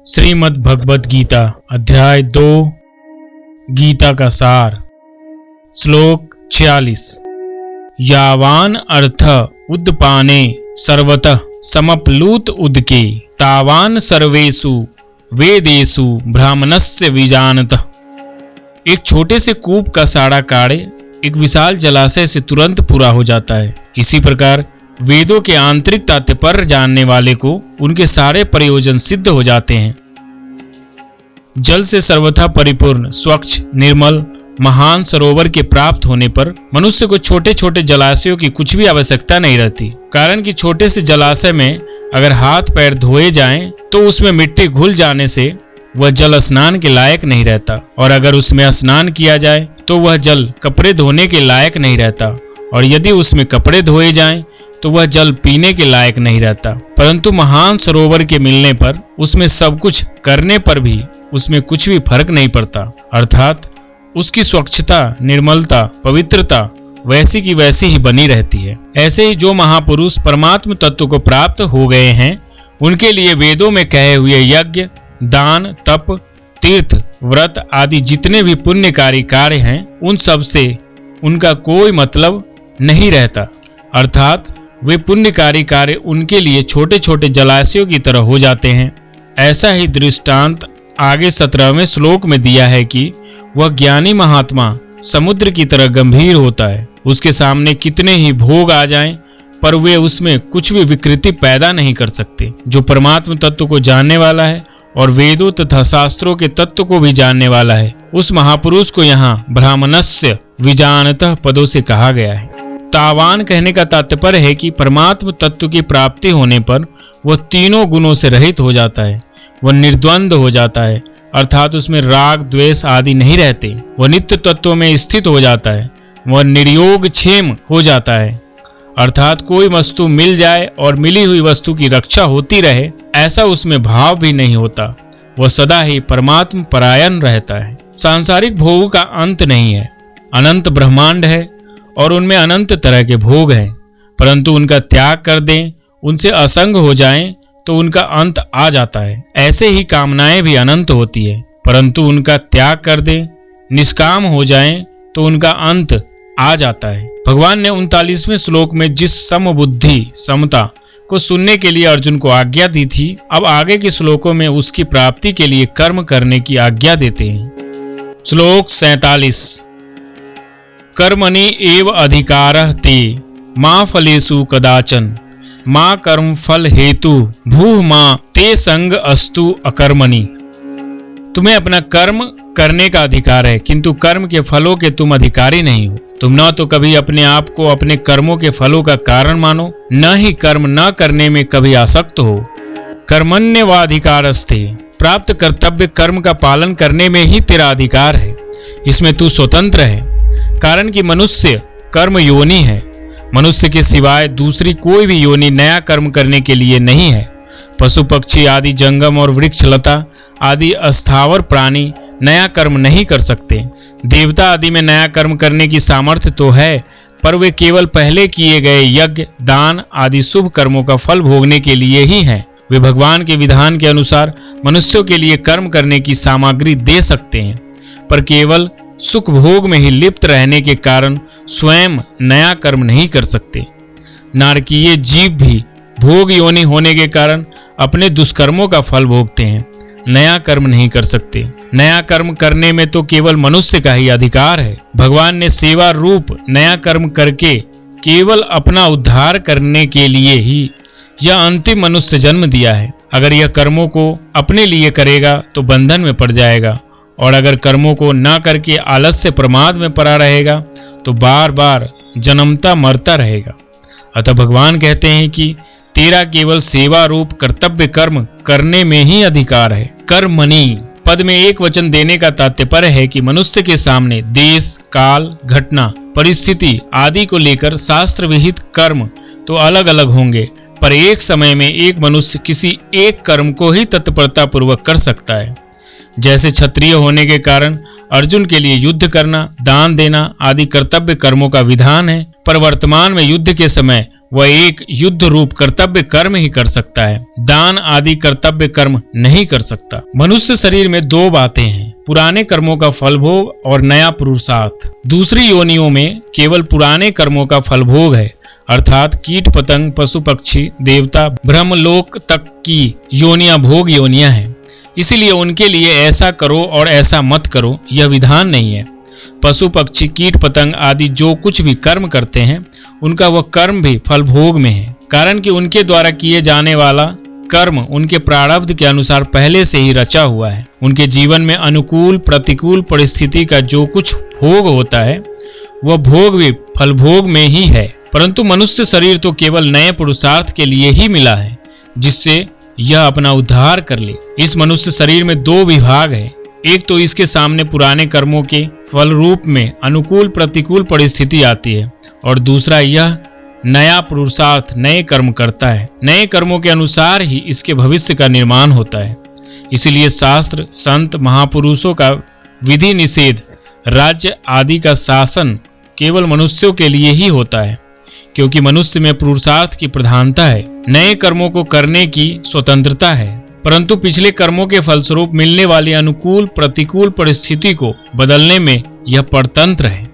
श्रीमद् भगवद गीता अध्याय 2 गीता का सार। श्लोक 46। यावान अर्थ उद्पाने सर्वतः समप्लूत उदके तावान सर्वेषु वेदेषु ब्राह्मणस्य विजानतः। एक छोटे से कूप का साड़ा काढ़े एक विशाल जलाशय से तुरंत पूरा हो जाता है। इसी प्रकार वेदों के आंतरिक तात्पर्य जानने वाले को उनके सारे प्रयोजन सिद्ध हो जाते हैं। जल से सर्वथा परिपूर्ण स्वच्छ निर्मल महान सरोवर के प्राप्त होने पर मनुष्य को छोटे छोटे जलाशयों की कुछ भी आवश्यकता नहीं रहती। कारण कि छोटे से जलाशय में अगर हाथ पैर धोए जाएं तो उसमें मिट्टी घुल जाने से वह जल स्नान के लायक नहीं रहता, और अगर उसमें स्नान किया जाए तो वह जल कपड़े धोने के लायक नहीं रहता, और यदि उसमें कपड़े धोए जाएं तो वह जल पीने के लायक नहीं रहता। परंतु महान सरोवर के मिलने पर उसमें सब कुछ करने पर भी उसमें कुछ भी फर्क नहीं पड़ता, अर्थात उसकी स्वच्छता निर्मलता पवित्रता वैसी की वैसी ही बनी रहती है। ऐसे ही जो महापुरुष परमात्म तत्व को प्राप्त हो गए हैं उनके लिए वेदों में कहे हुए यज्ञ दान तप तीर्थ व्रत आदि जितने भी पुण्यकारी कार्य हैं उन सब से उनका कोई मतलब नहीं रहता, अर्थात वे पुण्यकारी कार्य उनके लिए छोटे छोटे जलाशयों की तरह हो जाते हैं। ऐसा ही दृष्टांत आगे 17वें श्लोक में दिया है कि वह ज्ञानी महात्मा समुद्र की तरह गंभीर होता है। उसके सामने कितने ही भोग आ जाएं पर वे उसमें कुछ भी विकृति पैदा नहीं कर सकते। जो परमात्म तत्व को जानने वाला है और वेदों तथा शास्त्रों के तत्व को भी जानने वाला है उस महापुरुष को यहाँ ब्राह्मणस्य विजानतः पदों से कहा गया है। तावान कहने का तात्पर्य है कि परमात्म तत्व की प्राप्ति होने पर वह तीनों गुणों से रहित हो जाता है, वह निर्द्वंद हो जाता है, अर्थात उसमें राग द्वेष आदि नहीं रहते। वह नित्य तत्वों में स्थित हो जाता है, वह निर्योग क्षेम हो जाता है, अर्थात कोई वस्तु मिल जाए और मिली हुई वस्तु की रक्षा होती रहे ऐसा उसमें भाव भी नहीं होता। वह सदा ही परमात्म परायण रहता है। सांसारिक भोगों का अंत नहीं है, अनंत ब्रह्मांड है और उनमें अनंत तरह के भोग हैं, परंतु उनका त्याग कर दें उनसे असंग हो जाएं तो उनका अंत आ जाता है। ऐसे ही कामनाएं भी अनंत होती है, परंतु उनका त्याग कर दें निष्काम हो जाएं तो उनका अंत आ जाता है। भगवान ने 39वें श्लोक में जिस समबुद्धि समता को सुनने के लिए अर्जुन को आज्ञा दी थी, अब आगे के श्लोकों में उसकी प्राप्ति के लिए कर्म करने की आज्ञा देते हैं। श्लोक 47। कर्मणि एव अधिकारः ते मा फलेषु कदाचन मा कर्म फल हेतु भूः मा ते संग अस्तु अकर्मणि। तुम्हें अपना कर्म करने का अधिकार है, किंतु कर्म के फलों के तुम अधिकारी नहीं हो। तुम न तो कभी अपने आप को अपने कर्मों के फलों का कारण मानो, न ही कर्म न करने में कभी आसक्त हो। कर्मण्येवाधिकारस्ते, प्राप्त कर्तव्य कर्म का पालन करने में ही तेरा अधिकार है, इसमें तू स्वतंत्र है। कारण कि मनुष्य कर्म योनि है, मनुष्य के सिवाय दूसरी कोई भी योनि नया कर्म करने के लिए नहीं है। पशु पक्षी आदि जंगम और वृक्ष लता आदि अस्थावर प्राणी नया कर्म नहीं कर सकते। देवता आदि में नया कर्म करने की सामर्थ्य तो है, पर वे केवल पहले किए गए यज्ञ दान आदि शुभ कर्मों का फल भोगने के लिए ही हैं। वे भगवान के विधान के अनुसार मनुष्यों के लिए कर्म करने की सामग्री दे सकते हैं, पर केवल सुख भोग में ही लिप्त रहने के कारण स्वयं नया कर्म नहीं कर सकते। नारकीय जीव भी भोग योनि होने के कारण अपने दुष्कर्मों का फल भोगते हैं, नया कर्म नहीं कर सकते। नया कर्म करने में तो केवल मनुष्य का ही अधिकार है। भगवान ने सेवा रूप नया कर्म करके केवल अपना उद्धार करने के लिए ही यह अंतिम मनुष्य जन्म दिया है। अगर यह कर्मों को अपने लिए करेगा तो बंधन में पड़ जाएगा, और अगर कर्मों को न करके आलस्य प्रमाद में पड़ा रहेगा तो बार बार जन्मता मरता रहेगा। अतः भगवान कहते हैं कि तेरा केवल सेवा रूप कर्तव्य कर्म करने में ही अधिकार है। कर्मणि पद में एक वचन देने का तात्पर्य है कि मनुष्य के सामने देश काल घटना परिस्थिति आदि को लेकर शास्त्र विहित कर्म तो अलग अलग होंगे, पर एक समय में एक मनुष्य किसी एक कर्म को ही तत्परता पूर्वक कर सकता है। जैसे क्षत्रिय होने के कारण अर्जुन के लिए युद्ध करना दान देना आदि कर्तव्य कर्मों का विधान है, पर वर्तमान में युद्ध के समय वह एक युद्ध रूप कर्तव्य कर्म ही कर सकता है, दान आदि कर्तव्य कर्म नहीं कर सकता। मनुष्य शरीर में दो बातें हैं, पुराने कर्मों का फल भोग और नया पुरुषार्थ। दूसरी योनियों में केवल पुराने कर्मों का फल भोग है, अर्थात कीट पतंग, पशु पक्षी, देवता, ब्रह्मलोक तक की योनियां भोग योनियां हैं। इसीलिए उनके लिए ऐसा करो और ऐसा मत करो यह विधान नहीं है। पशु पक्षी, कीट पतंग आदि जो कुछ भी कर्म करते हैं उनका वह कर्म भी फल भोग में है, कारण कि उनके द्वारा किए जाने वाला कर्म उनके प्रारब्ध के अनुसार पहले से ही रचा हुआ है। उनके जीवन में अनुकूल प्रतिकूल परिस्थिति का जो कुछ भोग होता है वह भोग भी फल भोग में ही है। परंतु मनुष्य शरीर तो केवल नए पुरुषार्थ के लिए ही मिला है, जिससे यह अपना उद्धार कर ले। इस मनुष्य शरीर में दो विभाग है, एक तो इसके सामने पुराने कर्मों के फल रूप में अनुकूल प्रतिकूल परिस्थिति आती है, और दूसरा यह नया पुरुषार्थ नए कर्म करता है। नए कर्मों के अनुसार ही इसके भविष्य का निर्माण होता है। इसलिए शास्त्र, संत, महापुरुषों का विधि निषेध, राज्य आदि का शासन केवल मनुष्यों के लिए ही होता है, क्योंकि मनुष्य में पुरुषार्थ की प्रधानता है, नए कर्मों को करने की स्वतंत्रता है। परंतु पिछले कर्मों के फलस्वरूप मिलने वाली अनुकूल प्रतिकूल परिस्थिति को बदलने में यह परतंत्र है।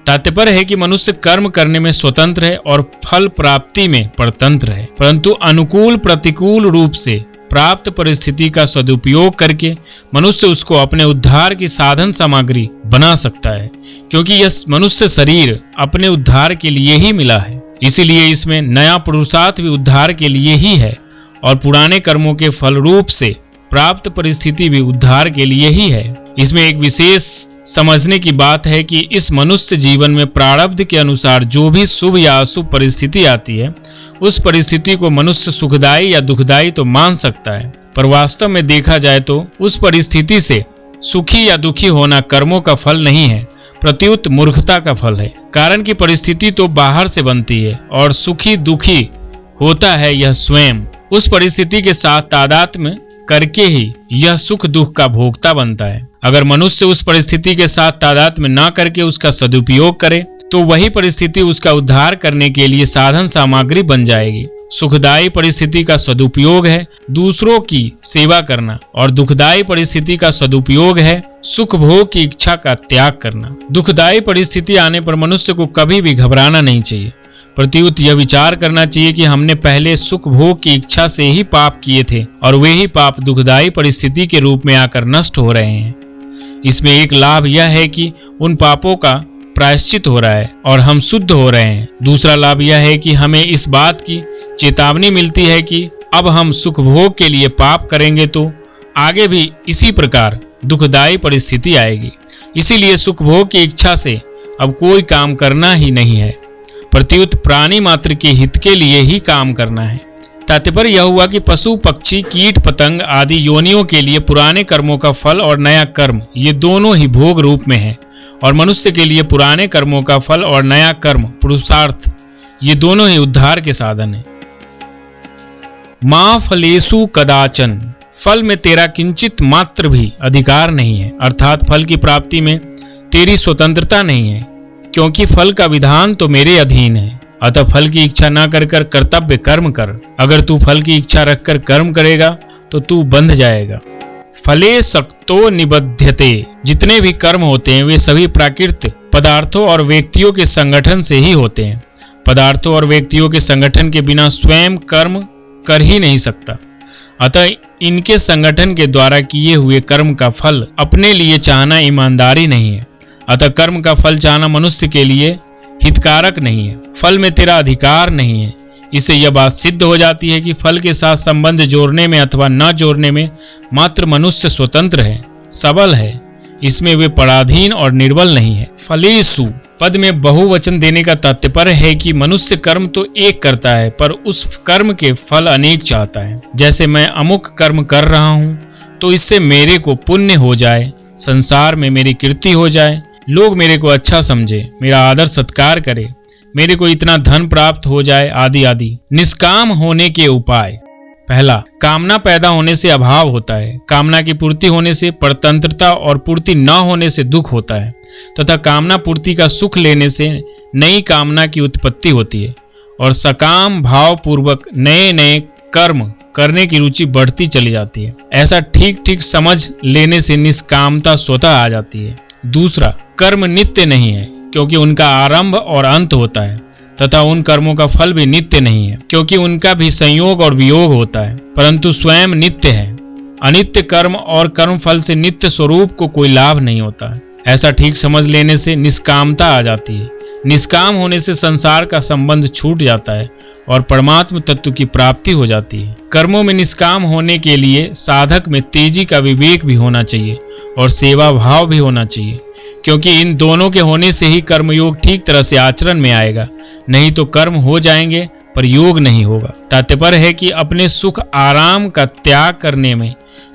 तात्पर्य है कि मनुष्य कर्म करने में स्वतंत्र है और फल प्राप्ति में परतंत्र है, परंतु अनुकूल प्रतिकूल रूप से प्राप्त परिस्थिति का सदुपयोग करके मनुष्य उसको अपने उद्धार की साधन सामग्री बना सकता है, क्योंकि यह मनुष्य शरीर अपने उद्धार के लिए ही मिला है। इसीलिए इसमें नया पुरुषार्थ भी उद्धार के लिए ही है, और पुराने कर्मों के फल रूप से प्राप्त परिस्थिति भी उद्धार के लिए ही है। इसमें एक विशेष समझने की बात है कि इस मनुष्य जीवन में प्रारब्ध के अनुसार जो भी शुभ या अशुभ परिस्थिति आती है, उस परिस्थिति को मनुष्य सुखदायी या दुखदायी तो मान सकता है, पर वास्तव में देखा जाए तो उस परिस्थिति से सुखी या दुखी होना कर्मों का फल नहीं है, प्रत्युत मूर्खता का फल है। कारण की परिस्थिति तो बाहर से बनती है और सुखी दुखी होता है यह स्वयं। उस परिस्थिति के साथ तादात्म्य करके ही यह सुख दुख का भोक्ता बनता है। अगर मनुष्य उस परिस्थिति के साथ तादात्म्य न करके उसका सदुपयोग करे तो वही परिस्थिति उसका उद्धार करने के लिए साधन सामग्री बन जाएगी। सुखदायी परिस्थिति का सदुपयोग है दूसरों की सेवा करना, और दुखदायी परिस्थिति का सदुपयोग है सुख भोग की इच्छा का त्याग करना। दुखदायी परिस्थिति आने पर मनुष्य को कभी भी घबराना नहीं चाहिए, प्रत्युत यह विचार करना चाहिए कि हमने पहले सुख भोग की इच्छा से ही पाप किए थे और वे ही पाप दुखदायी परिस्थिति के रूप में आकर नष्ट हो रहे हैं। इसमें एक लाभ यह है कि उन पापों का प्रायश्चित हो रहा है और हम शुद्ध हो रहे हैं। दूसरा लाभ यह है कि हमें इस बात की चेतावनी मिलती है कि अब हम सुख भोग के लिए पाप करेंगे तो आगे भी इसी प्रकार दुखदायी परिस्थिति आएगी। इसीलिए सुख भोग की इच्छा से अब कोई काम करना ही नहीं है, प्रत्युत प्राणी मात्र के हित के लिए ही काम करना है। तात्पर्य यह हुआ कि पशु पक्षी कीट पतंग आदि योनियों के लिए पुराने कर्मों का फल और नया कर्म ये दोनों ही भोग रूप में है, और मनुष्य के लिए पुराने कर्मों का फल और नया कर्म पुरुषार्थ ये दोनों ही उद्धार के साधन है। मां फलेषु कदाचन, फल में तेरा किंचित मात्र भी अधिकार नहीं है, अर्थात फल की प्राप्ति में तेरी स्वतंत्रता नहीं है, क्योंकि फल का विधान तो मेरे अधीन है। अतः फल की इच्छा न कर कर कर्तव्य कर्म कर। अगर तू फल की इच्छा रखकर कर्म करेगा तो तू बंध जाएगा। फले सक्तो निबध्यते, जितने भी कर्म होते हैं वे सभी प्राकृतिक पदार्थों और व्यक्तियों के संगठन से ही होते हैं। पदार्थों और व्यक्तियों के संगठन के बिना स्वयं कर्म कर ही नहीं सकता। अतः इनके संगठन के द्वारा किए हुए कर्म का फल अपने लिए चाहना ईमानदारी नहीं है। अतः कर्म का फल चाहना मनुष्य के लिए हितकारक नहीं है। फल में तेरा अधिकार नहीं है। इससे यह बात सिद्ध हो जाती है कि फल के साथ संबंध जोड़ने में अथवा न जोड़ने में मात्र मनुष्य स्वतंत्र है, सबल है। इसमें वे पराधीन और निर्बल नहीं है। फलेषु पद में बहुवचन देने का तात्पर्य है कि मनुष्य कर्म तो एक करता है पर उस कर्म के फल अनेक चाहता है। जैसे मैं अमुक कर्म कर रहा हूँ तो इससे मेरे को पुण्य हो जाए, संसार में मेरी कीर्ति हो जाए, लोग मेरे को अच्छा समझे, मेरा आदर सत्कार करे, मेरे को इतना धन प्राप्त हो जाए आदि आदि। निष्काम होने के उपाय। पहला, कामना पैदा होने से अभाव होता है, कामना की पूर्ति होने से परतंत्रता और पूर्ति न होने से दुख होता है, तथा कामना पूर्ति का सुख लेने से नई कामना की उत्पत्ति होती है, और सकाम भाव पूर्वक नए नए कर्म करने की रुचि बढ़ती चली जाती है। ऐसा ठीक ठीक समझ लेने से निष्कामता स्वतः आ जाती है। दूसरा, कर्म नित्य नहीं है क्योंकि उनका आरंभ और अंत होता है, तथा उन कर्मों का फल भी नित्य नहीं है क्योंकि उनका भी संयोग और वियोग होता है, परंतु स्वयं नित्य है। अनित्य कर्म और कर्म फल से नित्य स्वरूप को कोई लाभ नहीं होता है। ऐसा ठीक समझ लेने से निष्कामता आ जाती है। निष्काम होने से संसार का संबंध छूट जाता है और परमात्म तत्व की प्राप्ति हो जाती है। कर्मों में निष्काम होने के लिए साधक में तेजी का विवेक भी होना चाहिए और सेवा भाव भी होना चाहिए, क्योंकि इन दोनों के होने से ही कर्मयोग ठीक तरह से आचरण में आएगा। नहीं तो कर्म हो जाएंगे पर योग नहीं होगा। तात्पर्य है कि अपने सुख आराम का त्याग करने में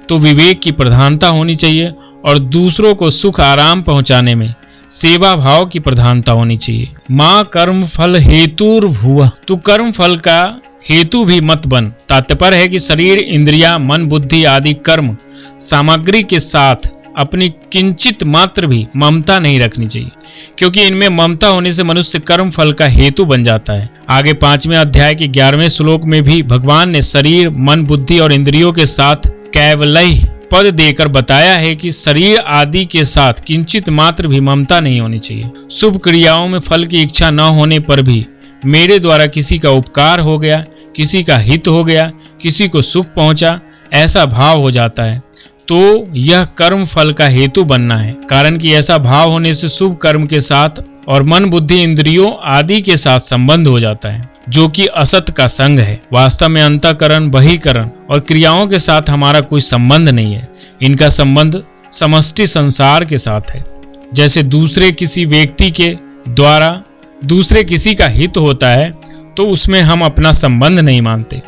तो विवेक की प्रधानता होनी चाहिए और दूसरों को सुख आराम पहुंचाने में सेवा भाव की प्रधानता होनी चाहिए। माँ कर्म फल हेतुर भुवः, तू कर्म फल का हेतु भी मत बन। तात्पर्य है कि शरीर, इंद्रिया, मन, बुद्धि आदि कर्म सामग्री के साथ अपनी किंचित मात्र भी ममता नहीं रखनी चाहिए, क्योंकि इनमें ममता होने से मनुष्य कर्म फल का हेतु बन जाता है। आगे 5वें अध्याय के 11वें श्लोक में भी भगवान ने शरीर, मन, बुद्धि और इंद्रियों के साथ कैवल्य पद देकर बताया है कि शरीर आदि के साथ किंचित मात्र भी ममता नहीं होनी चाहिए। शुभ क्रियाओं में फल की इच्छा न होने पर भी मेरे द्वारा किसी का उपकार हो गया, किसी का हित हो गया, किसी को सुख पहुंचा, ऐसा भाव हो जाता है तो यह कर्म फल का हेतु बनना है। कारण कि ऐसा भाव होने से शुभ कर्म के साथ और मन, बुद्धि, इंद्रियों आदि के साथ संबंध हो जाता है, जो कि असत का संग है। वास्तव में अंतःकरण, बहिकरण और क्रियाओं के साथ हमारा कोई संबंध नहीं है। इनका संबंध समष्टि संसार के साथ है। जैसे दूसरे किसी व्यक्ति के द्वारा दूसरे किसी का हित होता है तो उसमें हम अपना संबंध नहीं मानते,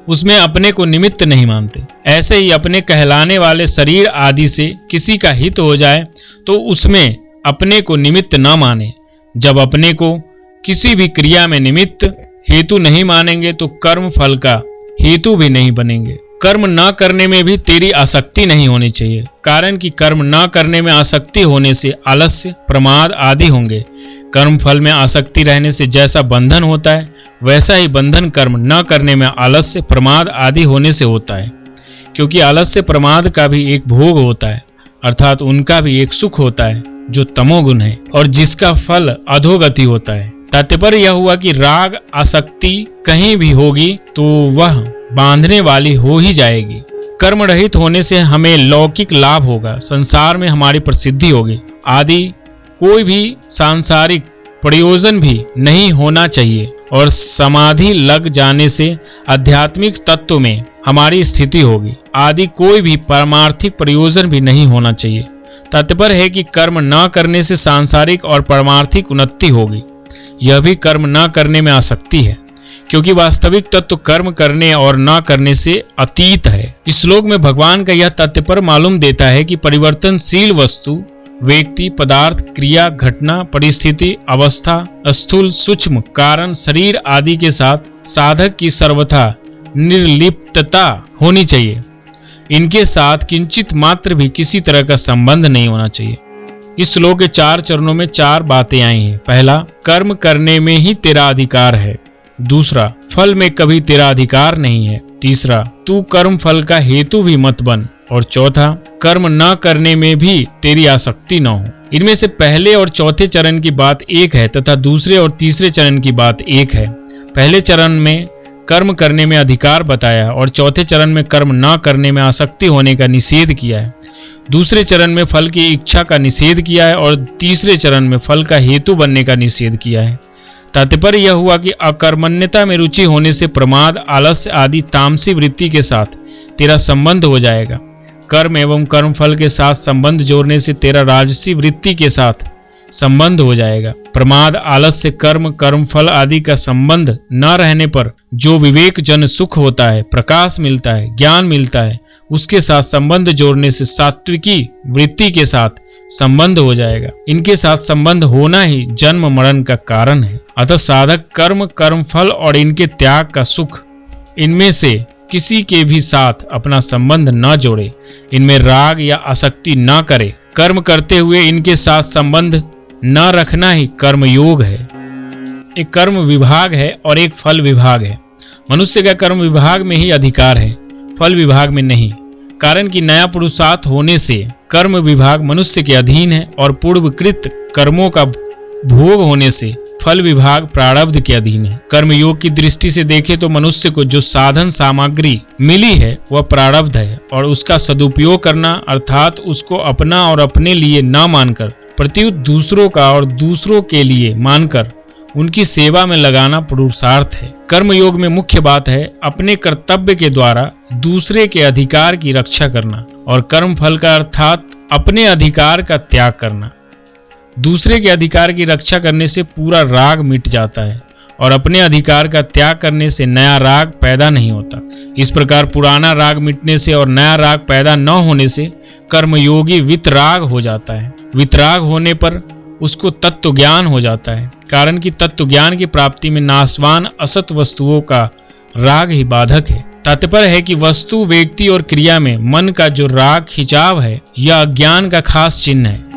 उसमें अपने को निमित्त नहीं मानते। ऐसे ही अपने कहलाने वाले शरीर आदि से किसी का हित हो जाए तो उसमें अपने को निमित्त न माने। जब अपने को किसी भी क्रिया में निमित्त हेतु नहीं मानेंगे तो कर्म फल का हेतु भी नहीं बनेंगे। कर्म न करने में भी तेरी आसक्ति नहीं होनी चाहिए, कारण कि कर्म न करने में आसक्ति होने से आलस्य, प्रमाद आदि होंगे। कर्म फल में आसक्ति रहने से जैसा बंधन होता है वैसा ही बंधन कर्म न करने में आलस्य, प्रमाद आदि होने से होता है, क्योंकि आलस्य प्रमाद का भी एक भोग होता है, अर्थात उनका भी एक सुख होता है जो तमोगुण है और जिसका फल अधोगति होता है। तात्पर्य यह हुआ कि राग आसक्ति कहीं भी होगी तो वह बांधने वाली हो ही जाएगी। कर्म रहित होने से हमें लौकिक लाभ होगा, संसार में हमारी प्रसिद्धि होगी आदि कोई भी सांसारिक प्रयोजन भी नहीं होना चाहिए और समाधि लग जाने से आध्यात्मिक तत्व में हमारी स्थिति होगी आदि कोई भी पारमार्थिक प्रयोजन भी नहीं होना चाहिए। तात्पर्य है कि कर्म न करने से सांसारिक और पारमार्थिक उन्नति होगी। यह भी कर्म न करने में आसक्ति है, क्योंकि वास्तविक तत्व कर्म करने और न करने से अतीत है। इस श्लोक में भगवान का यह तात्पर्य मालूम देता है कि परिवर्तनशील वस्तु, व्यक्ति, पदार्थ, क्रिया, घटना, परिस्थिति, अवस्था, स्थूल, सूक्ष्म, कारण, शरीर आदि के साथ साधक की सर्वथा निर्लिप्तता होनी चाहिए। इनके साथ किंचित मात्र भी किसी तरह का संबंध नहीं होना चाहिए। इस श्लोक के 4 चरणों में 4 बातें आई हैं। पहला, कर्म करने में ही तेरा अधिकार है। दूसरा, फल में कभी तेरा अधिकार नहीं है। तीसरा, तू कर्म फल का हेतु भी मत बन। और चौथा, कर्म न करने में भी तेरी आसक्ति न हो। इनमें से पहले और चौथे चरण की बात एक है तथा दूसरे और तीसरे चरण की बात एक है। पहले चरण में कर्म करने में अधिकार बताया और चौथे चरण में कर्म न करने में आसक्ति होने का निषेध किया है। दूसरे चरण में फल की इच्छा का निषेध किया है और तीसरे चरण में फल का हेतु बनने का निषेध किया है। तात्पर्य यह हुआ कि अकर्मण्यता में रुचि होने से प्रमाद, आलस्य आदि तामसी वृत्ति के साथ तेरा संबंध हो जाएगा। कर्म एवं कर्म फल के साथ संबंध जोड़ने से तेरा राजसी वृत्ति के साथ संबंध हो जाएगा। प्रमाद, आलस्य, कर्म, कर्म फल आदि का संबंध न रहने पर जो विवेक जन सुख होता है, प्रकाश मिलता है, ज्ञान मिलता है, उसके साथ संबंध जोड़ने से सात्विकी वृत्ति के साथ संबंध हो जाएगा। इनके साथ संबंध होना ही जन्म मरण का कारण है। अतः साधक कर्म, कर्म फल और इनके त्याग का सुख, इनमें से किसी के भी साथ अपना संबंध न जोड़े, इनमें राग या आसक्ति न करे। कर्म करते हुए इनके साथ संबंध न रखना ही कर्म योग है। एक कर्म विभाग है और एक फल विभाग है। मनुष्य का कर्म विभाग में ही अधिकार है, फल विभाग में नहीं। कारण कि नया पुरुषार्थ होने से कर्म विभाग मनुष्य के अधीन है और पूर्वकृत कर्मों का भोग होने से फल विभाग प्रारब्ध के अधीन है। कर्म योग की दृष्टि से देखें तो मनुष्य को जो साधन सामग्री मिली है वह प्रारब्ध है और उसका सदुपयोग करना अर्थात उसको अपना और अपने लिए न मानकर प्रत्युत दूसरों का और दूसरों के लिए मानकर उनकी सेवा में लगाना पुरुषार्थ है। कर्म योग में मुख्य बात है अपने कर्तव्य के द्वारा दूसरे के अधिकार की रक्षा करना और कर्म फल का अर्थात अपने अधिकार का त्याग करना। दूसरे के अधिकार की रक्षा करने से पूरा राग मिट जाता है और अपने अधिकार का त्याग करने से नया राग पैदा नहीं होता। इस प्रकार पुराना राग मिटने से और नया राग पैदा न होने से कर्मयोगी वितराग हो जाता है। वितराग होने पर उसको तत्व ज्ञान हो जाता है। कारण कि तत्व ज्ञान की प्राप्ति में नाशवान असत वस्तुओं का राग ही बाधक है। तात्पर्य है कि वस्तु, व्यक्ति और क्रिया में मन का जो राग खिंचाव है यह अज्ञान का खास चिन्ह है।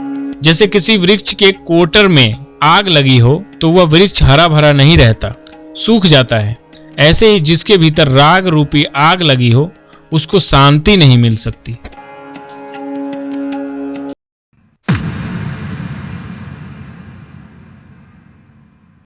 जैसे किसी वृक्ष के कोटर में आग लगी हो तो वह वृक्ष हरा भरा नहीं रहता, सूख जाता है। ऐसे ही जिसके भीतर राग रूपी आग लगी हो उसको शांति नहीं मिल सकती।